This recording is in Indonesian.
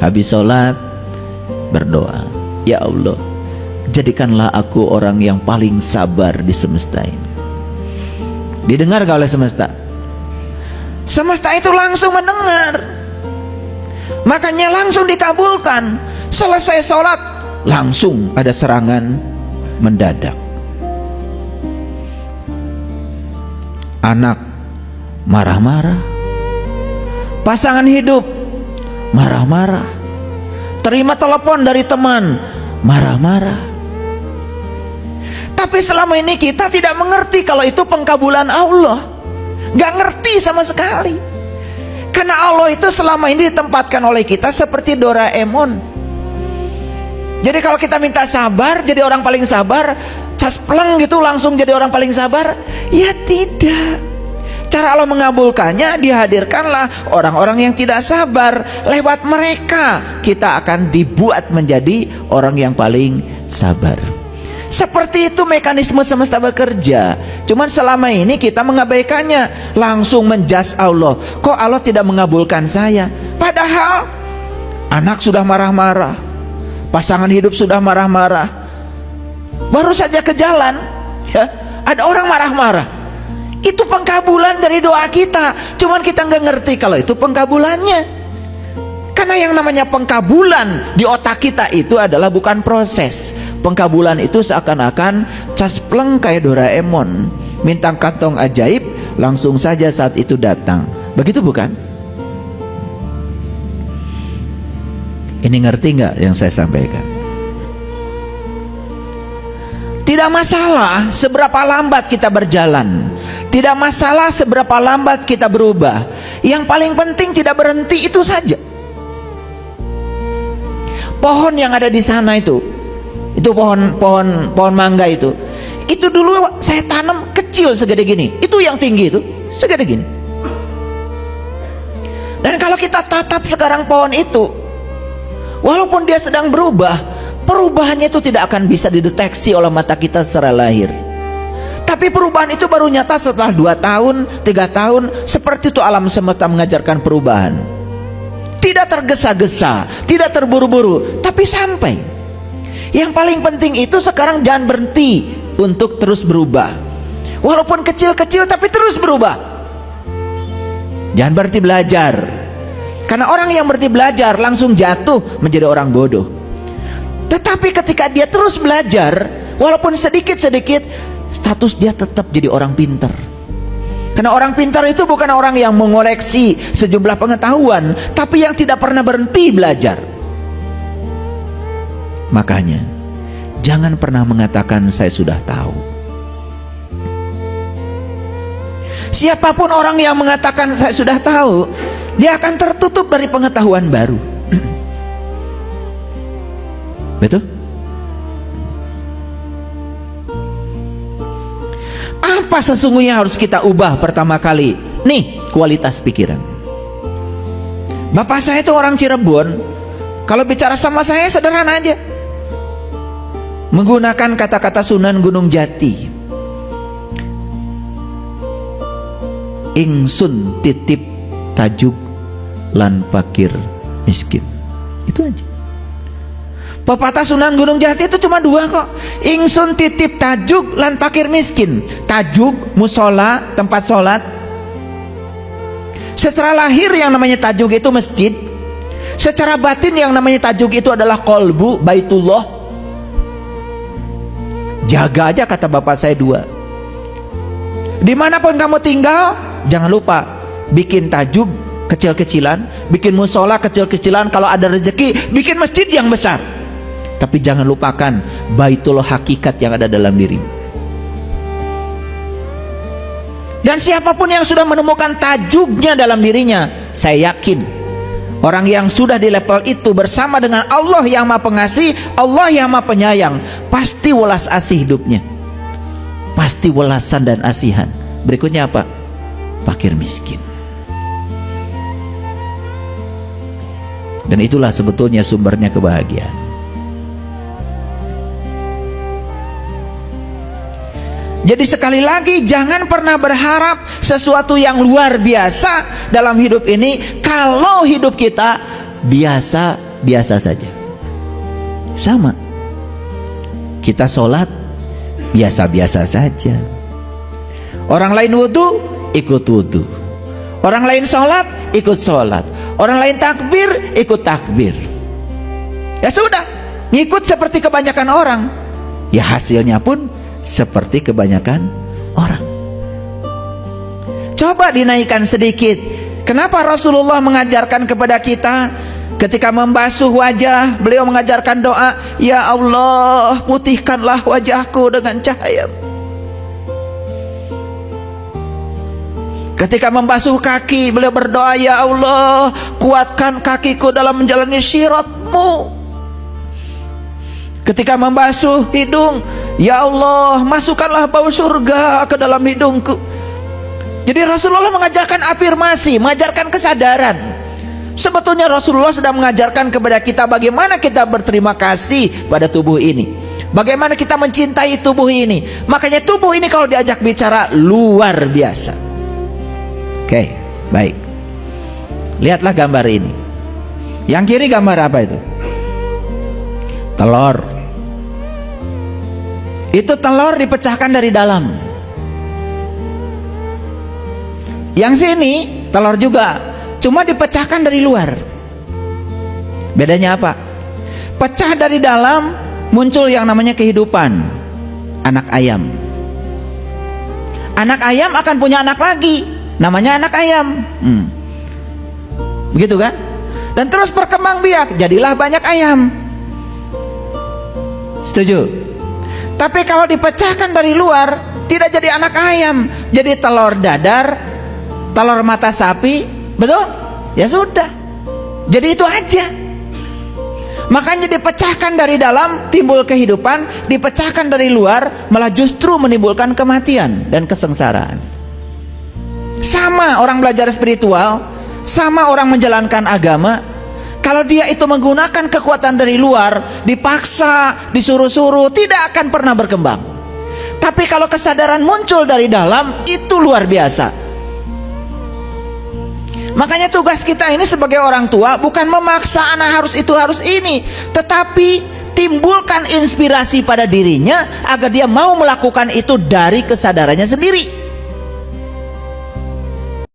Habis sholat berdoa, ya Allah, jadikanlah aku orang yang paling sabar di semesta ini. Didengar gak oleh semesta? Semesta itu langsung mendengar, makanya langsung dikabulkan. Selesai sholat langsung ada serangan mendadak. Anak marah-marah, pasangan hidup marah-marah, terima telepon dari teman marah-marah. Tapi selama ini kita tidak mengerti kalau itu pengkabulan Allah, gak ngerti sama sekali. Karena Allah itu selama ini ditempatkan oleh kita seperti Doraemon. Jadi kalau kita minta sabar, jadi orang paling sabar, caspleng gitu langsung jadi orang paling sabar? Ya tidak. Cara Allah mengabulkannya, dihadirkanlah orang-orang yang tidak sabar. Lewat mereka kita akan dibuat menjadi orang yang paling sabar. Seperti itu mekanisme semesta bekerja. Cuman selama ini kita mengabaikannya, langsung menjas Allah. Kok Allah tidak mengabulkan saya? Padahal anak sudah marah-marah, pasangan hidup sudah marah-marah, baru saja ke jalan, ya, ada orang marah-marah. Itu pengkabulan dari doa kita. Cuman kita nggak ngerti kalau itu pengkabulannya. Karena yang namanya pengkabulan di otak kita itu adalah bukan proses. Pengkabulan itu seakan-akan caspleng kayak Doraemon, minta kantong ajaib langsung saja saat itu datang. Begitu bukan? Ini ngerti nggak yang saya sampaikan? Tidak masalah seberapa lambat kita berjalan, tidak masalah seberapa lambat kita berubah. Yang paling penting tidak berhenti, itu saja. Pohon yang ada di sana itu pohon mangga itu dulu saya tanam kecil segede gini, itu yang tinggi itu segede gini. Dan kalau kita tatap sekarang pohon itu, walaupun dia sedang berubah, perubahannya itu tidak akan bisa dideteksi oleh mata kita secara lahir. Tapi perubahan itu baru nyata setelah 2 tahun, 3 tahun. Seperti itu alam semesta mengajarkan perubahan. Tidak tergesa-gesa, tidak terburu-buru, tapi sampai. Yang paling penting itu sekarang jangan berhenti untuk terus berubah. Walaupun kecil-kecil tapi terus berubah. Jangan berhenti belajar. Karena orang yang berhenti belajar langsung jatuh menjadi orang bodoh. Tetapi ketika dia terus belajar, walaupun sedikit-sedikit, status dia tetap jadi orang pintar. Karena orang pintar itu bukan orang yang mengoleksi sejumlah pengetahuan, tapi yang tidak pernah berhenti belajar. Makanya jangan pernah mengatakan saya sudah tahu. Siapapun orang yang mengatakan saya sudah tahu, dia akan tertutup dari pengetahuan baru. Betul? Apa sesungguhnya harus kita ubah pertama kali? Nih, kualitas pikiran. Bapak saya itu orang Cirebon. Kalau bicara sama saya sederhana aja, menggunakan kata-kata Sunan Gunung Jati. Ingsun titip tajuk lan fakir miskin. Itu aja. Pepatah Sunan Gunung Jati itu cuma 2 kok. Ingsun titip tajuk lan fakir miskin. Tajuk musola, tempat sholat. Secara lahir yang namanya tajuk itu masjid. Secara batin yang namanya tajuk itu adalah kolbu, baitullah. Jaga aja kata bapak saya 2. Dimanapun kamu tinggal, jangan lupa bikin tajuk kecil-kecilan, bikin musola kecil-kecilan. Kalau ada rezeki, bikin masjid yang besar. Tapi jangan lupakan baitullah hakikat yang ada dalam diri. Dan siapapun yang sudah menemukan tajuknya dalam dirinya, saya yakin orang yang sudah di level itu bersama dengan Allah yang Maha Pengasih, Allah yang Maha Penyayang, pasti welas asih hidupnya, pasti welasan dan asihan. Berikutnya apa? Fakir miskin. Dan itulah sebetulnya sumbernya kebahagiaan. Jadi sekali lagi, jangan pernah berharap sesuatu yang luar biasa dalam hidup ini kalau hidup kita biasa biasa saja. Sama. Kita sholat biasa-biasa saja. Orang lain wudhu, ikut wudhu. Orang lain sholat, ikut sholat. Orang lain takbir, ikut takbir. Ya sudah, ngikut seperti kebanyakan orang. Ya hasilnya pun seperti kebanyakan orang. Coba dinaikkan sedikit. Kenapa Rasulullah mengajarkan kepada kita ketika membasuh wajah, beliau mengajarkan doa, ya Allah, putihkanlah wajahku dengan cahaya. Ketika membasuh kaki, beliau berdoa, ya Allah, kuatkan kakiku dalam menjalani syirat-Mu. Ketika membasuh hidung, ya Allah, masukkanlah bau surga ke dalam hidungku. Jadi Rasulullah mengajarkan afirmasi, mengajarkan kesadaran. Sebetulnya Rasulullah sedang mengajarkan kepada kita bagaimana kita berterima kasih pada tubuh ini, bagaimana kita mencintai tubuh ini. Makanya tubuh ini kalau diajak bicara luar biasa. Oke, baik. Lihatlah gambar ini. Yang kiri gambar apa itu? Telur. Itu telur dipecahkan dari dalam. Yang sini telur juga, cuma dipecahkan dari luar. Bedanya apa? Pecah dari dalam, muncul yang namanya kehidupan. Anak ayam. Anak ayam akan punya anak lagi, namanya anak ayam. Begitu kan? Dan terus berkembang biak, jadilah banyak ayam. Setuju? Tapi kalau dipecahkan dari luar, tidak jadi anak ayam, jadi telur dadar, telur mata sapi, betul? Ya sudah, jadi itu aja. Makanya dipecahkan dari dalam timbul kehidupan, dipecahkan dari luar malah justru menimbulkan kematian dan kesengsaraan. Sama orang belajar spiritual, sama orang menjalankan agama. Kalau dia itu menggunakan kekuatan dari luar, dipaksa, disuruh-suruh, tidak akan pernah berkembang. Tapi kalau kesadaran muncul dari dalam, itu luar biasa. Makanya tugas kita ini sebagai orang tua bukan memaksa anak harus itu harus ini, tetapi timbulkan inspirasi pada dirinya agar dia mau melakukan itu dari kesadarannya sendiri.